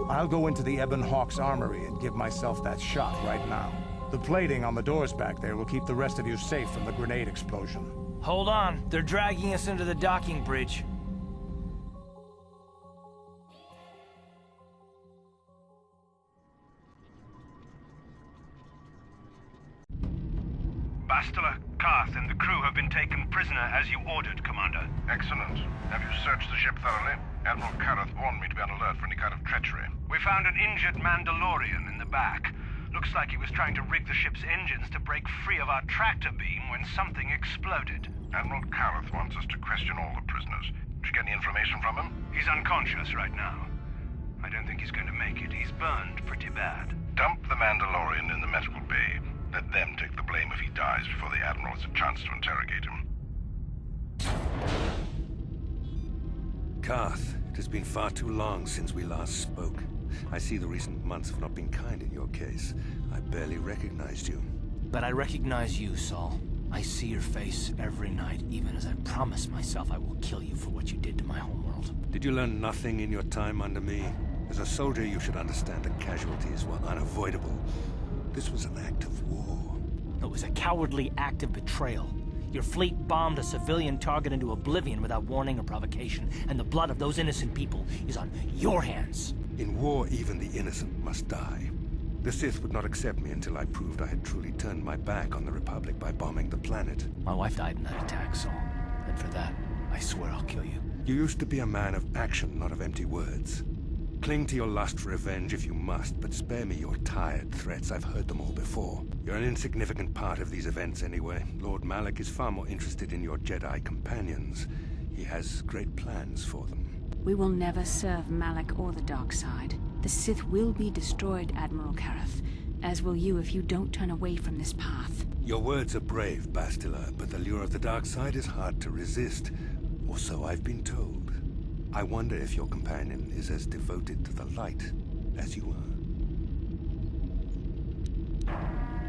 I'll go into the Ebon Hawk's armory and give myself that shot right now. The plating on the doors back there will keep the rest of you safe from the grenade explosion. Hold on, they're dragging us into the docking bridge. Bastila, Carth, and the crew have been taken prisoner as you ordered, Commander. Excellent. Have you searched the ship thoroughly? Admiral Karath warned me to be on alert for any kind of treachery. We found an injured Mandalorian in the back. Looks like he was trying to rig the ship's engines to break free of our tractor beam when something exploded. Admiral Karath wants us to question all the prisoners. Did you get any information from him? He's unconscious right now. I don't think he's going to make it. He's burned pretty bad. Dump the Mandalorian in the medical bay. Let them take the blame if he dies before the Admiral has a chance to interrogate him. Carth, it has been far too long since we last spoke. I see the recent months have not been kind in your case. I barely recognized you. But I recognize you, Saul. I see your face every night, even as I promise myself I will kill you for what you did to my homeworld. Did you learn nothing in your time under me? As a soldier, you should understand that casualties were unavoidable. This was an act of war. It was a cowardly act of betrayal. Your fleet bombed a civilian target into oblivion without warning or provocation, and the blood of those innocent people is on your hands. In war, even the innocent must die. The Sith would not accept me until I proved I had truly turned my back on the Republic by bombing the planet. My wife died in that attack, Saul. And for that, I swear I'll kill you. You used to be a man of action, not of empty words. Cling to your lust for revenge if you must, but spare me your tired threats. I've heard them all before. You're an insignificant part of these events anyway. Lord Malak is far more interested in your Jedi companions. He has great plans for them. We will never serve Malak or the dark side. The Sith will be destroyed, Admiral Karath, as will you if you don't turn away from this path. Your words are brave, Bastila, but the lure of the dark side is hard to resist. Or so I've been told. I wonder if your companion is as devoted to the light as you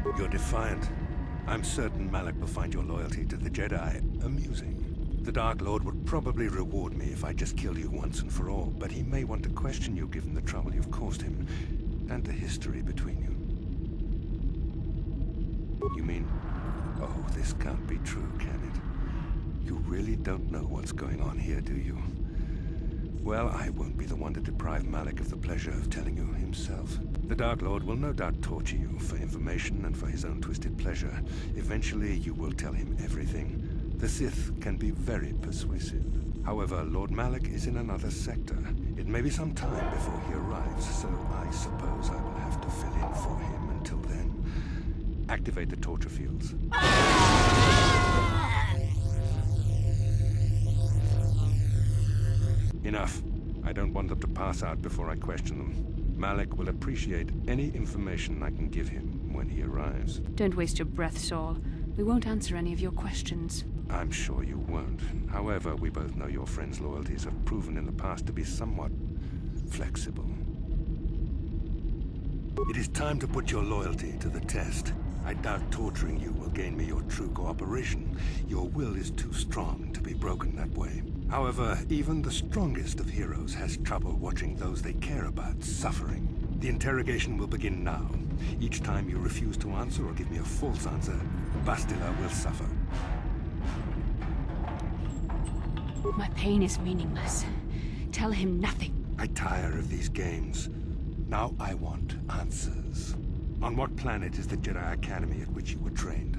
are. You're defiant. I'm certain Malak will find your loyalty to the Jedi amusing. The Dark Lord would probably reward me if I just killed you once and for all, but he may want to question you given the trouble you've caused him, and the history between you. You mean, oh, this can't be true, can it? You really don't know what's going on here, do you? Well, I won't be the one to deprive Malak of the pleasure of telling you himself. The Dark Lord will no doubt torture you for information and for his own twisted pleasure. Eventually, you will tell him everything. The Sith can be very persuasive. However, Lord Malak is in another sector. It may be some time before he arrives, so I suppose I will have to fill in for him until then. Activate the torture fields. Enough. I don't want them to pass out before I question them. Malak will appreciate any information I can give him when he arrives. Don't waste your breath, Saul. We won't answer any of your questions. I'm sure you won't. However, we both know your friend's loyalties have proven in the past to be somewhat flexible. It is time to put your loyalty to the test. I doubt torturing you will gain me your true cooperation. Your will is too strong to be broken that way. However, even the strongest of heroes has trouble watching those they care about suffering. The interrogation will begin now. Each time you refuse to answer or give me a false answer, Bastila will suffer. My pain is meaningless. Tell him nothing. I tire of these games. Now I want answers. On what planet is the Jedi Academy at which you were trained?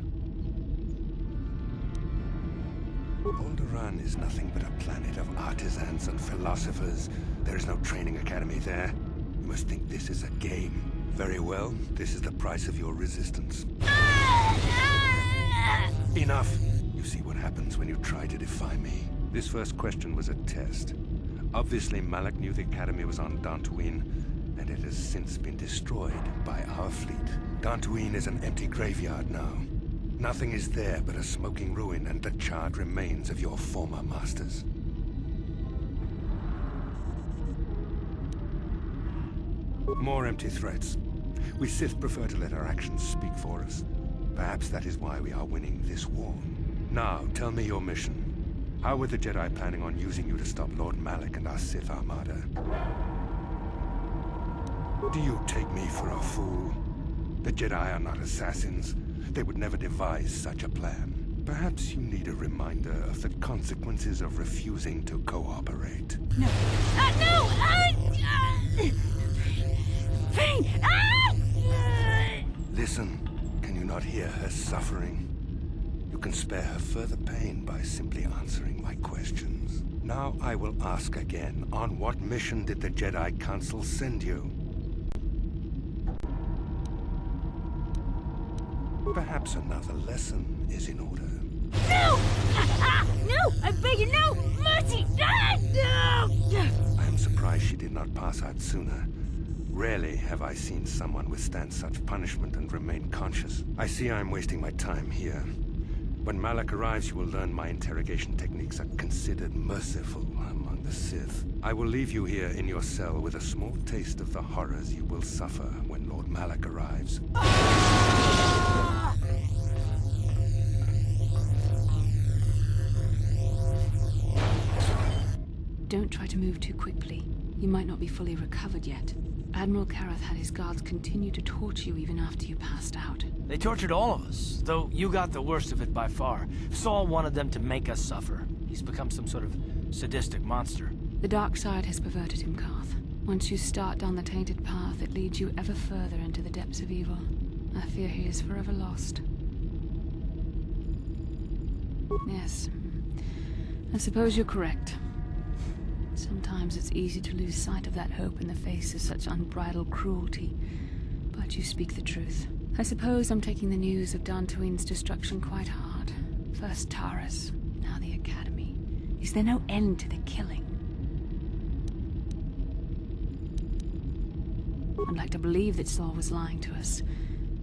Alderaan is nothing but a planet of artisans and philosophers. There is no training academy there. You must think this is a game. Very well, this is the price of your resistance. Enough! You see what happens when you try to defy me. This first question was a test. Obviously, Malak knew the Academy was on Dantooine, and it has since been destroyed by our fleet. Dantooine is an empty graveyard now. Nothing is there but a smoking ruin and the charred remains of your former masters. More empty threats. We Sith prefer to let our actions speak for us. Perhaps that is why we are winning this war. Now, tell me your mission. How were the Jedi planning on using you to stop Lord Malak and our Sith Armada? Do you take me for a fool? The Jedi are not assassins. They would never devise such a plan. Perhaps you need a reminder of the consequences of refusing to cooperate. No. No! Pain! Listen, can you not hear her suffering? You can spare her further pain by simply answering my questions. Now I will ask again, on what mission did the Jedi Council send you? Perhaps another lesson is in order. No! No! I beg you, no! Mercy! No! I am surprised she did not pass out sooner. Rarely have I seen someone withstand such punishment and remain conscious. I see I am wasting my time here. When Malak arrives, you will learn my interrogation techniques are considered merciful among the Sith. I will leave you here in your cell with a small taste of the horrors you will suffer when Lord Malak arrives. Don't try to move too quickly. You might not be fully recovered yet. Admiral Karath had his guards continue to torture you even after you passed out. They tortured all of us, though you got the worst of it by far. Saul wanted them to make us suffer. He's become some sort of sadistic monster. The dark side has perverted him, Carth. Once you start down the tainted path, it leads you ever further into the depths of evil. I fear he is forever lost. Yes. I suppose you're correct. Sometimes it's easy to lose sight of that hope in the face of such unbridled cruelty. But you speak the truth. I suppose I'm taking the news of Dantooine's destruction quite hard. First Taris, now the Academy. Is there no end to the killing? I'd like to believe that Saul was lying to us.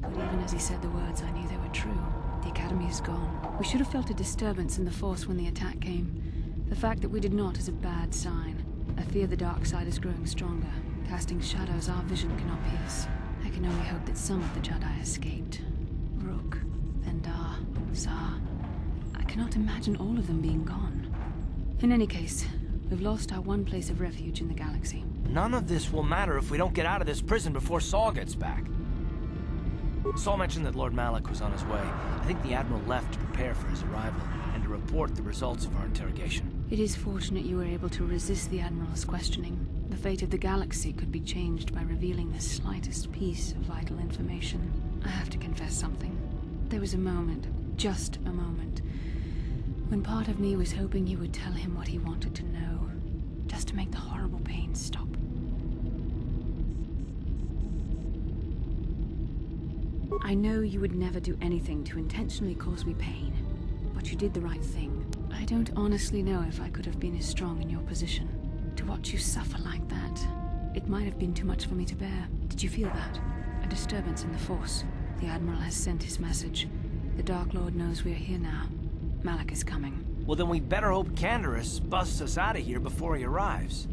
But even as he said the words, I knew they were true. The Academy is gone. We should have felt a disturbance in the Force when the attack came. The fact that we did not is a bad sign. I fear the dark side is growing stronger, casting shadows our vision cannot pierce. I can only hope that some of the Jedi escaped. Rook, Vendar, Zar. I cannot imagine all of them being gone. In any case, we've lost our one place of refuge in the galaxy. None of this will matter if we don't get out of this prison before Saul gets back. Saul mentioned that Lord Malak was on his way. I think the Admiral left to prepare for his arrival and to report the results of our interrogation. It is fortunate you were able to resist the Admiral's questioning. The fate of the galaxy could be changed by revealing the slightest piece of vital information. I have to confess something. There was a moment, just a moment, when part of me was hoping you would tell him what he wanted to know, just to make the horrible pain stop. I know you would never do anything to intentionally cause me pain, but you did the right thing. I don't honestly know if I could have been as strong in your position. To watch you suffer like that, it might have been too much for me to bear. Did you feel that? A disturbance in the Force. The Admiral has sent his message. The Dark Lord knows we're here now. Malak is coming. Well, then we better hope Canderous busts us out of here before he arrives.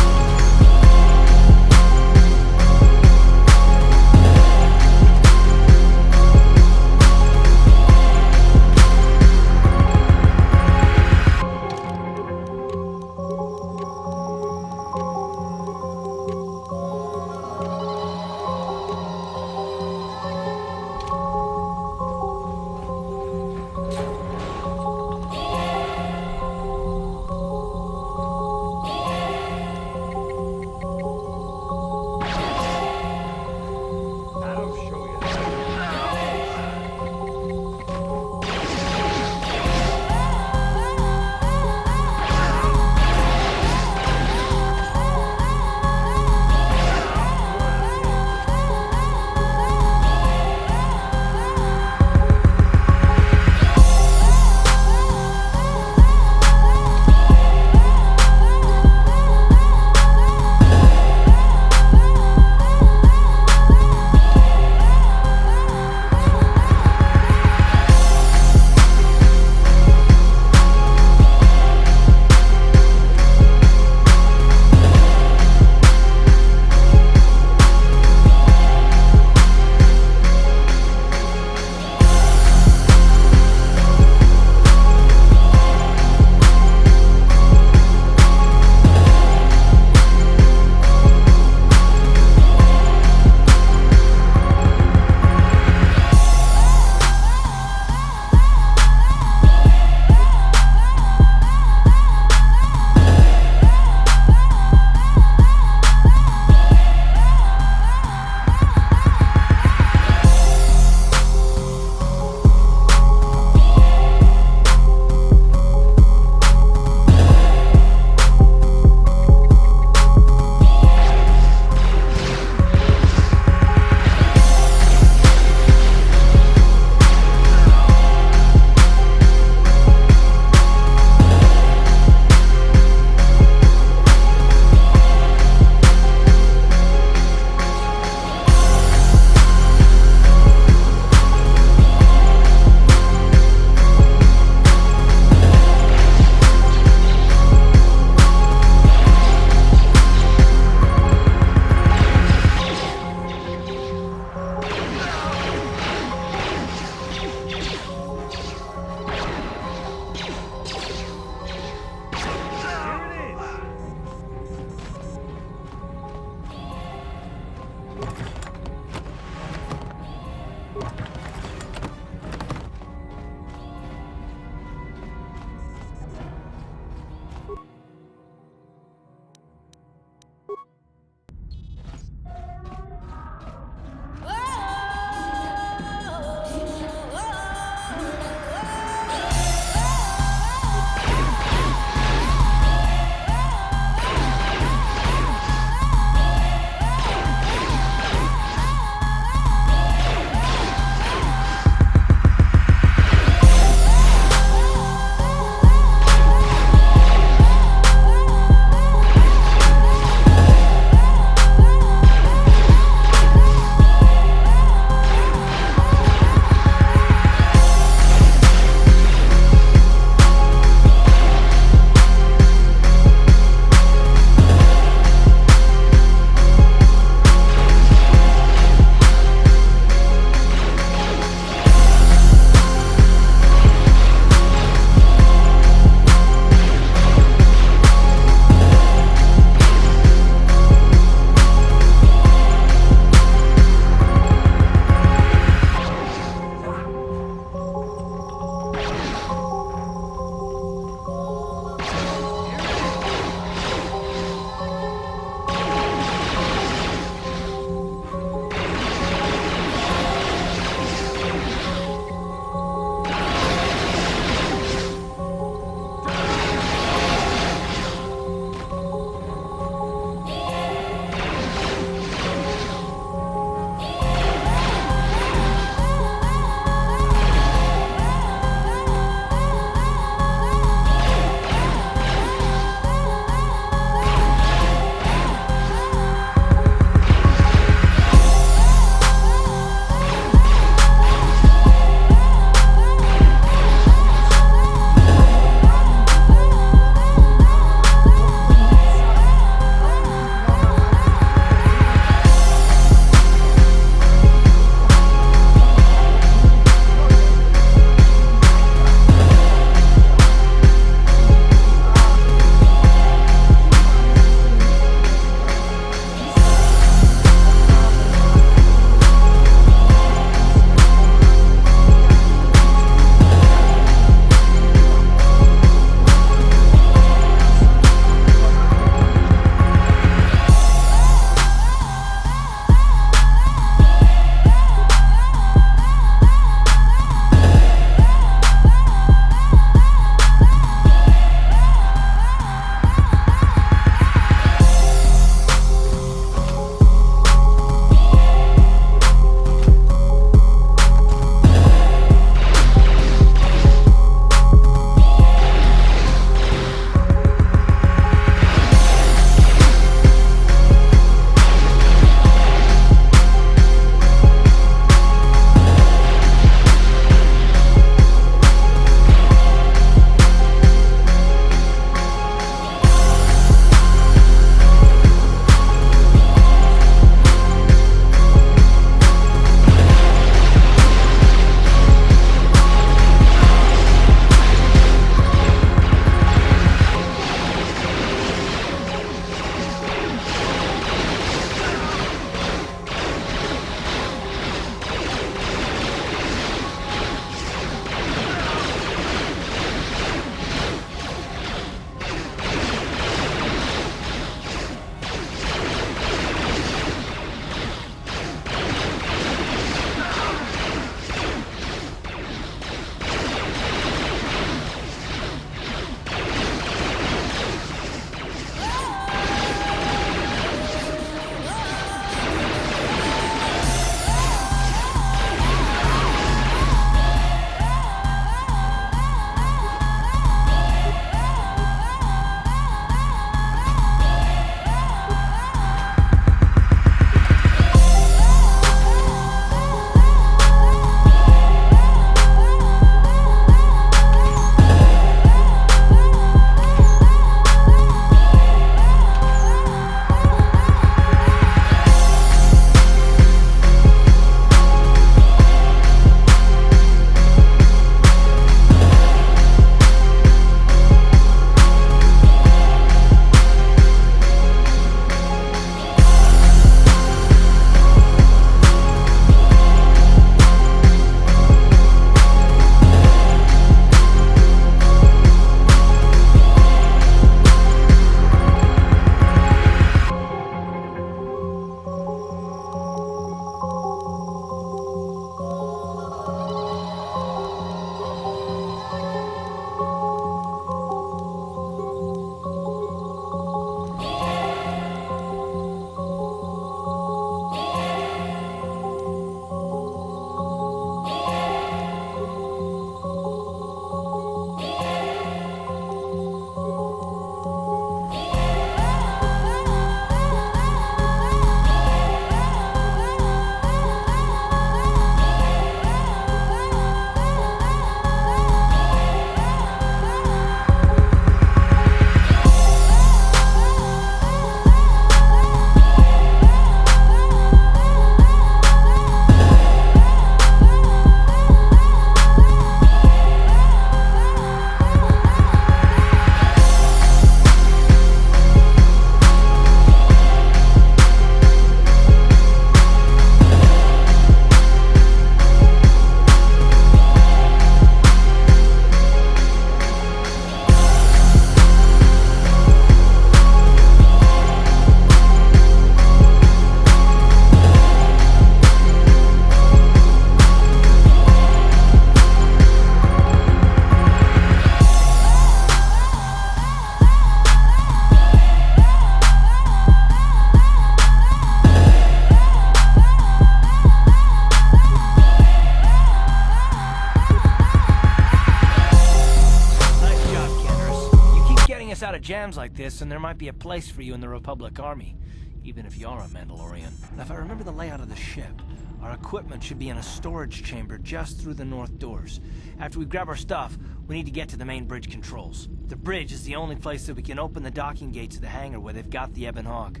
jams like this, and there might be a place for you in the Republic Army, even if you are a Mandalorian. Now, if I remember the layout of the ship, our equipment should be in a storage chamber just through the north doors. After we grab our stuff, we need to get to the main bridge controls. The bridge is the only place that we can open the docking gates of the hangar where they've got the Ebon Hawk.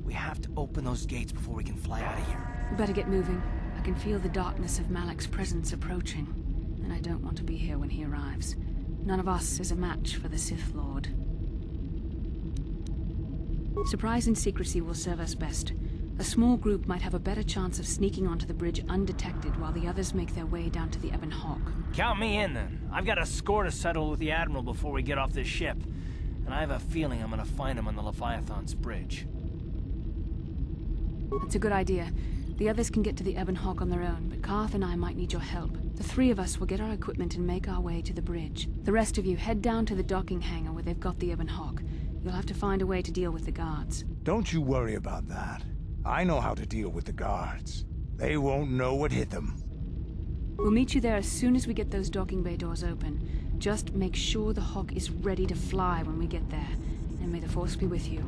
We have to open those gates before we can fly out of here. We better get moving. I can feel the darkness of Malak's presence approaching, and I don't want to be here when he arrives. None of us is a match for the Sith Lord. Surprise and secrecy will serve us best. A small group might have a better chance of sneaking onto the bridge undetected while the others make their way down to the Ebon Hawk. Count me in, then. I've got a score to settle with the Admiral before we get off this ship. And I have a feeling I'm gonna find him on the Leviathan's bridge. That's a good idea. The others can get to the Ebon Hawk on their own, but Carth and I might need your help. The three of us will get our equipment and make our way to the bridge. The rest of you head down to the docking hangar where they've got the Ebon Hawk. You'll have to find a way to deal with the guards. Don't you worry about that. I know how to deal with the guards. They won't know what hit them. We'll meet you there as soon as we get those docking bay doors open. Just make sure the Hawk is ready to fly when we get there. And may the Force be with you.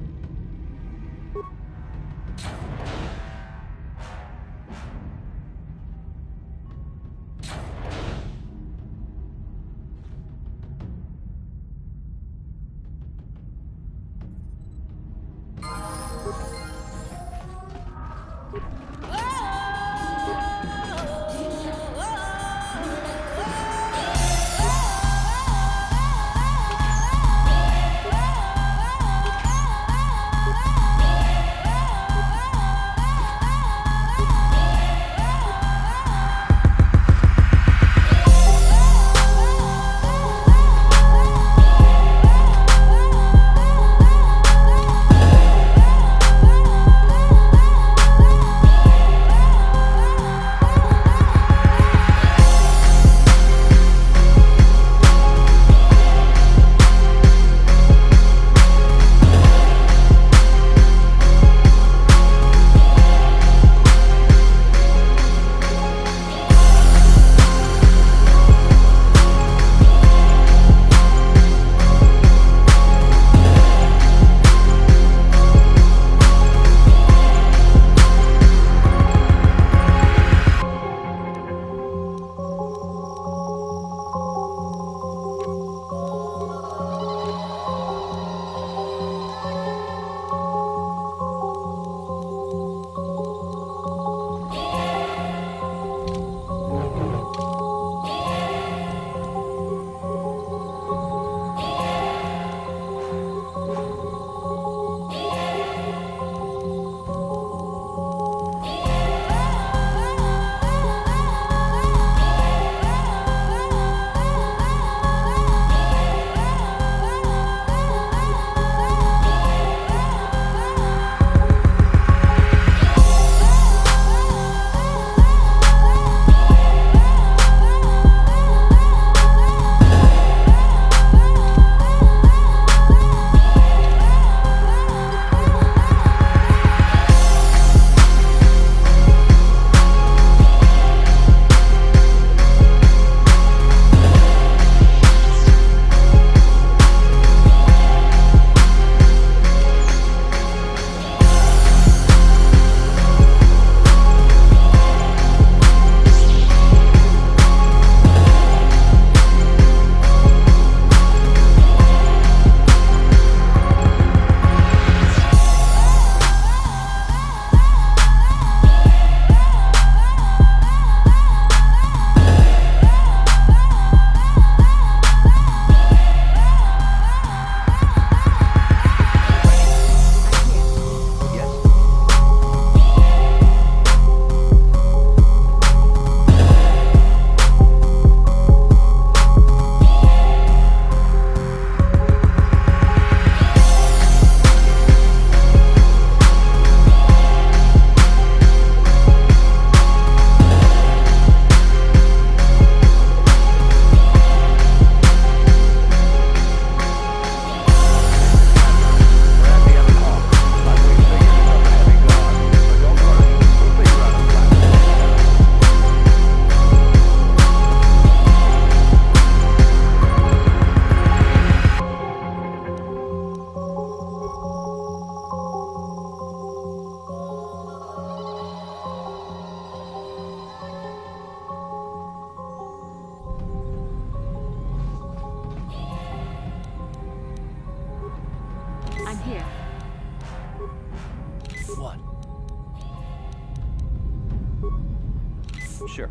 Sure.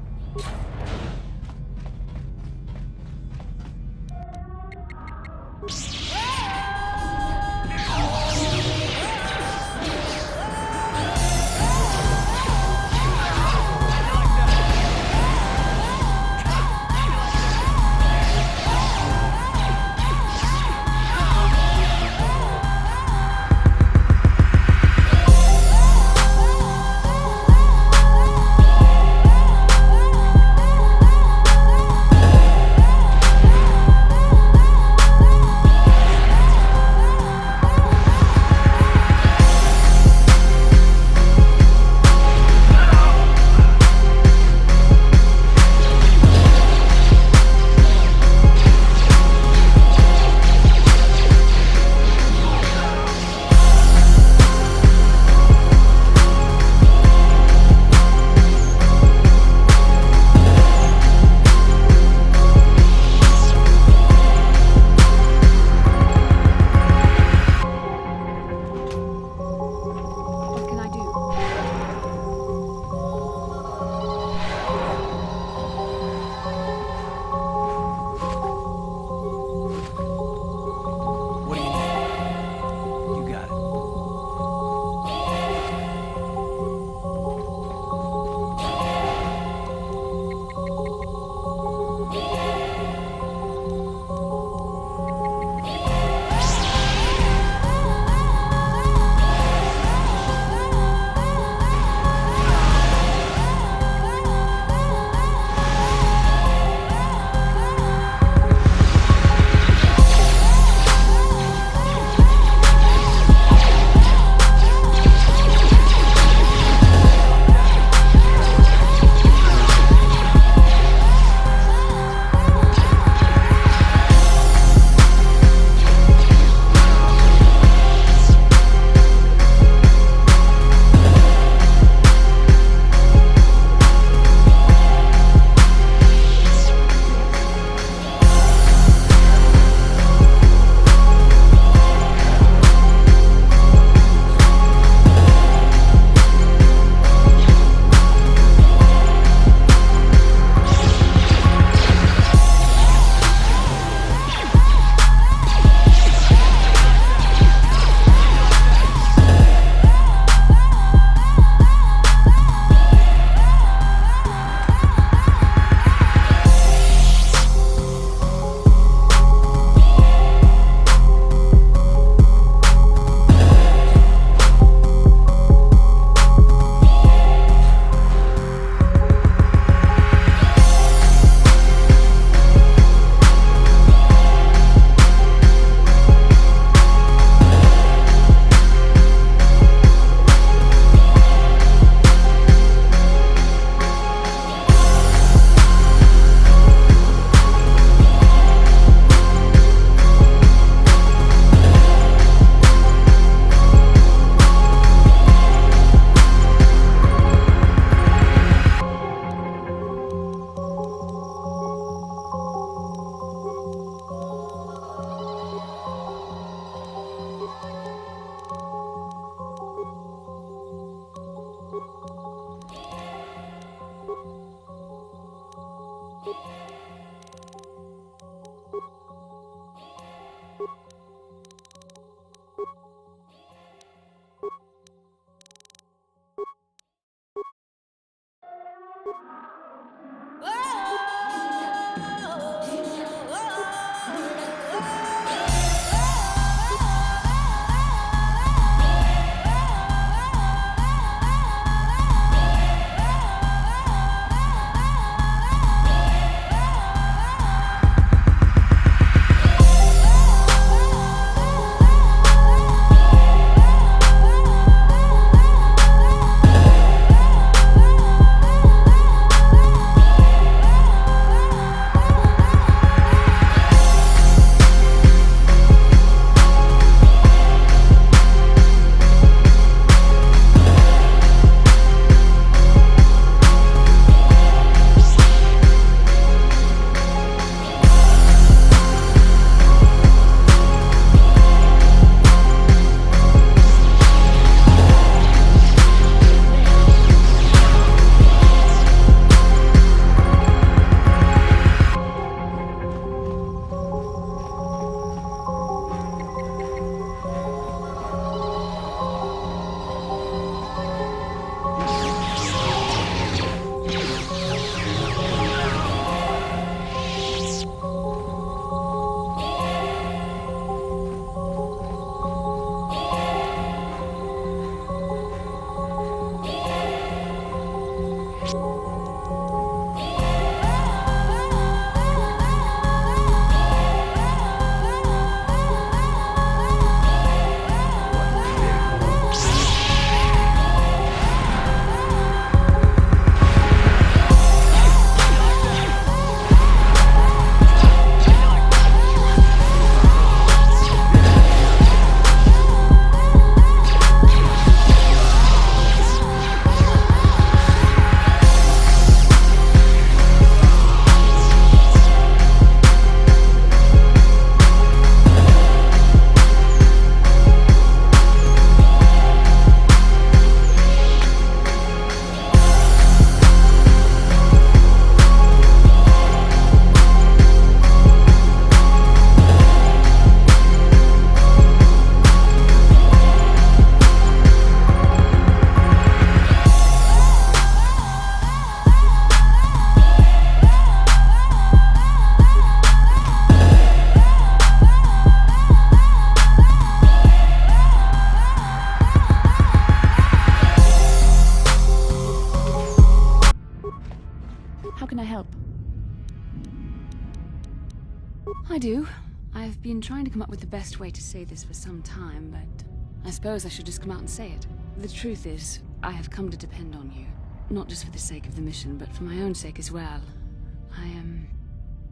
I do. I've been trying to come up with the best way to say this for some time, but I suppose I should just come out and say it. The truth is, I have come to depend on you. Not just for the sake of the mission, but for my own sake as well.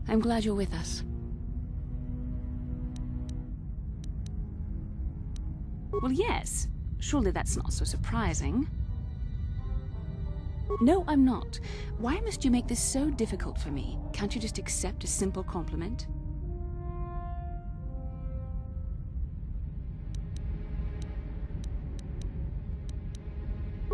I'm glad you're with us. Well, yes. Surely that's not so surprising. No, I'm not. Why must you make this so difficult for me? Can't you just accept a simple compliment?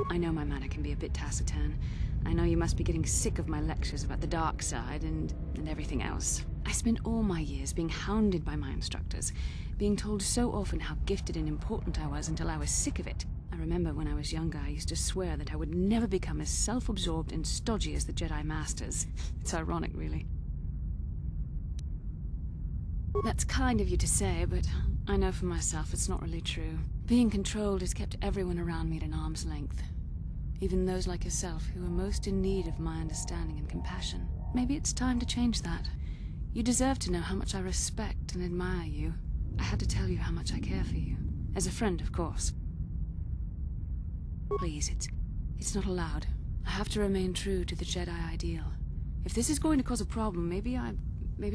I know my manner can be a bit taciturn. I know you must be getting sick of my lectures about the dark side and everything else. I spent all my years being hounded by my instructors, being told so often how gifted and important I was until I was sick of it. I remember when I was younger, I used to swear that I would never become as self-absorbed and stodgy as the Jedi Masters. It's ironic, really. That's kind of you to say, but I know for myself it's not really true. Being controlled has kept everyone around me at an arm's length. Even those like yourself who are most in need of my understanding and compassion. Maybe it's time to change that. You deserve to know how much I respect and admire you. I had to tell you how much I care for you. As a friend, of course. Please, it's not allowed. I have to remain true to the Jedi ideal. If this is going to cause a problem, maybe I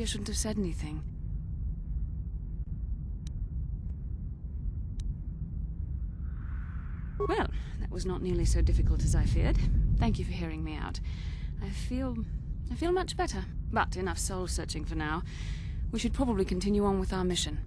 shouldn't have said anything. Well, that was not nearly so difficult as I feared. Thank you for hearing me out. I feel much better. But enough soul-searching for now. We should probably continue on with our mission.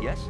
Yes?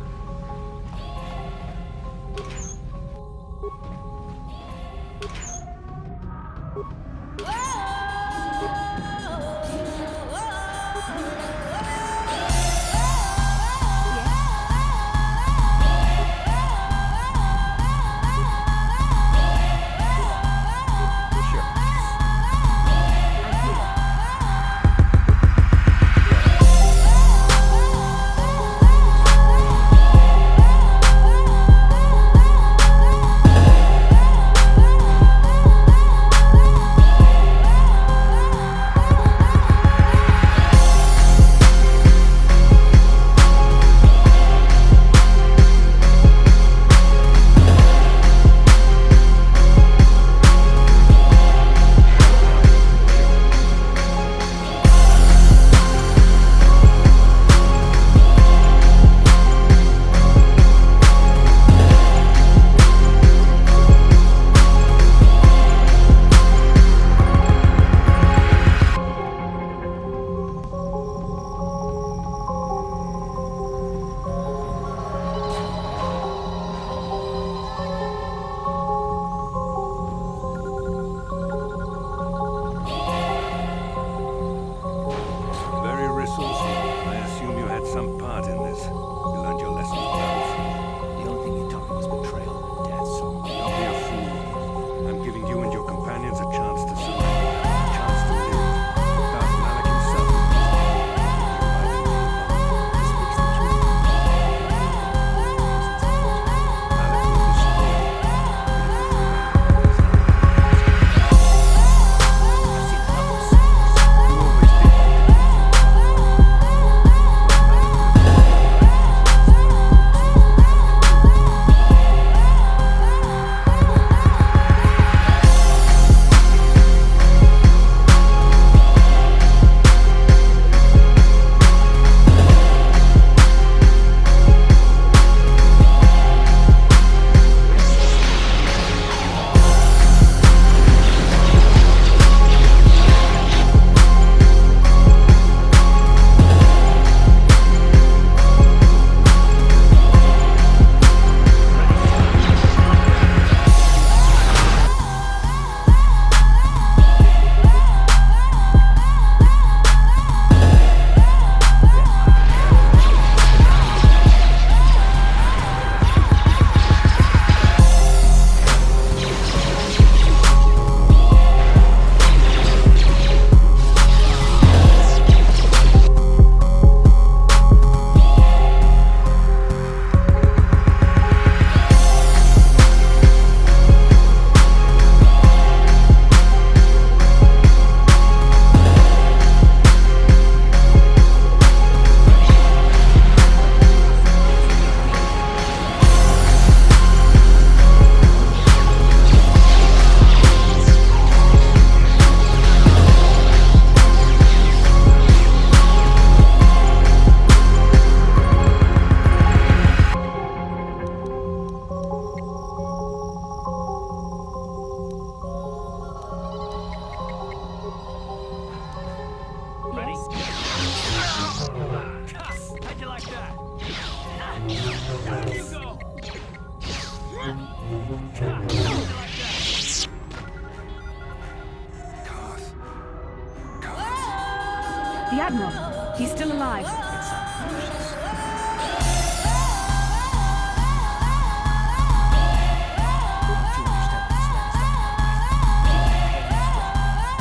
The Admiral. He's still alive.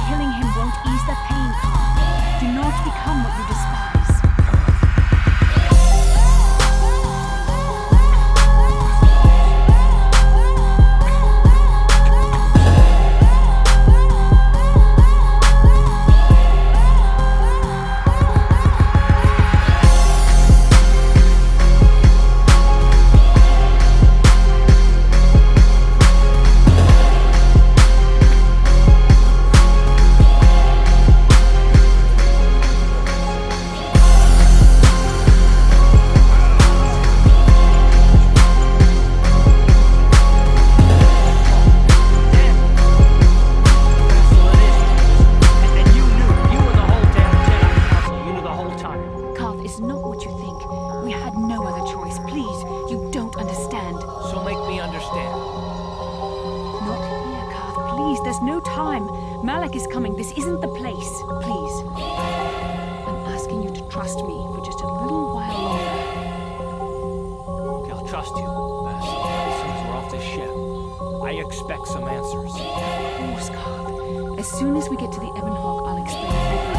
Killing him won't ease the pain, Carth. Do not become what you despise. choice. Please, you don't understand. So make me understand. Not here, Carth. Please, there's no time. Malak is coming. This isn't the place. Please. I'm asking you to trust me for just a little while longer. Okay, I'll trust you. As soon as we're off this ship. I expect some answers. Of course, Carth. As soon as we get to the Ebon Hawk, I'll explain everything.